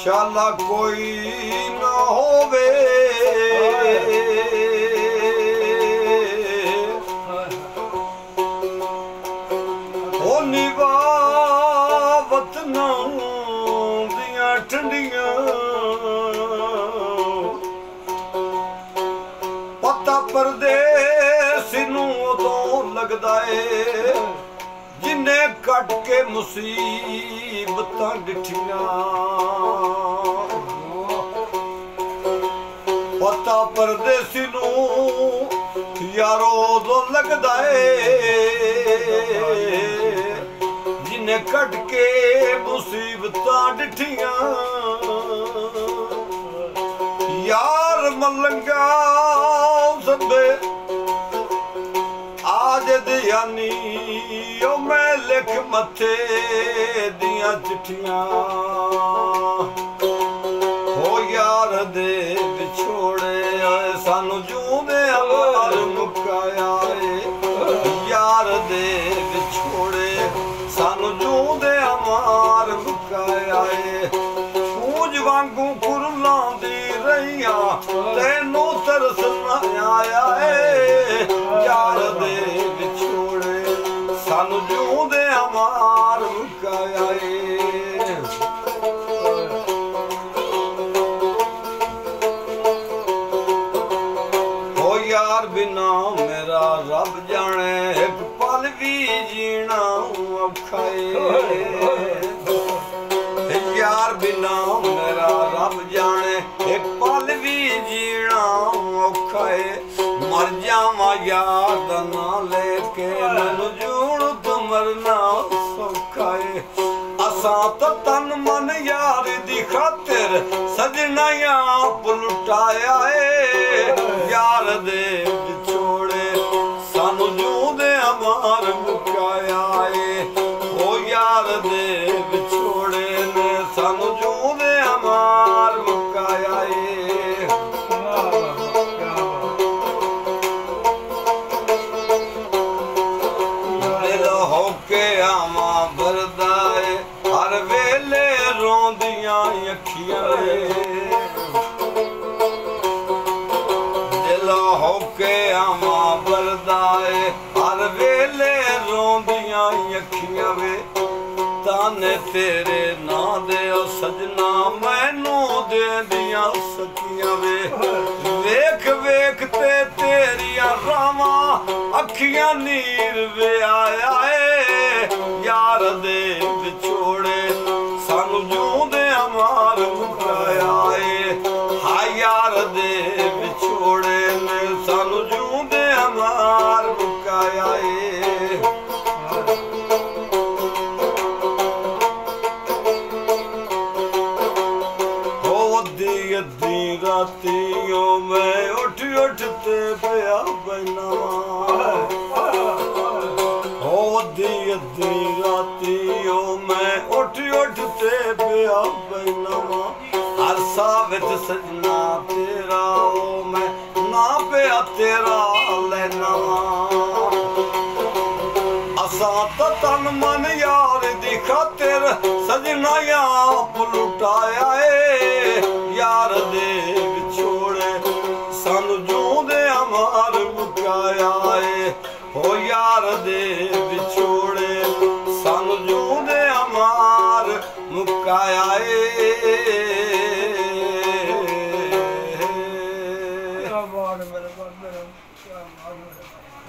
शाला कोई ना होवे ओ निवा वतनां दियां ठंडियां पता परदेस नूं उदों लगदा ए जिन्ने कट के मुसीबतां डिठियां पता परदेसी नूं यारो उदों लगदा ए जिन्ने कट के मुसीबतां डिठियां यार मलंगा सबे आज दियानी ओ मैं लिख मथे दियां चिट्ठियां हो यार दे विछोड़े सानू जूंदे अमार मुकाया यार दे विछोड़े सानू जूंदे अमार मुकाया सूझ वांगू कुरलां दी रहियां तैनू तरस ना आया यार दे विछोड़े सानू जूंदे अमार मुकाया ओ यार बिना मेरा रब जाने एक पल भी जीना औखा यार बिना मेरा रब जाने एक पल भी जीना औखा मर जावा याद ना लेके मैनू जूण तो मरना सौखा असा तो तन मन यार दी खातिर सजना आप लुटाया यार दे विछोड़े सानू जूंदे अमार मुकाया ओ यार दे विछोड़े ने सानू जूंदे अमार मुकाया दिल होके आवा भरदा हर वेले रोंदियां अखियां दिल होके आवा भरदा हर वेले रोंदियां अखियां वे ताने तेरे ना दे सजना मैनू दे दियां सखियां वे वेख वेख ते तेरिया रावां अखियां नीर वे आया यार दे विछोड़े सानू जूंदे अमार मुकाया हाय यार दे विछोड़े ने सानू जूंदे अमार मुकाया अद्धी रातियों में उठ उठते पिया बनावा हो अद्धी अद्धी रातियों में उठ उठते पिया बनावा अरसा विच सजना तेरा ओ मैं ना पिया तेरा लेनावा असा तो तन मन यार दी खातिर सजना आप लुटाया यार दे विछोड़े सानू जूंदे अमार मुकाया हो यार दे विछोड़े सानू जूंदे अमार मुकाया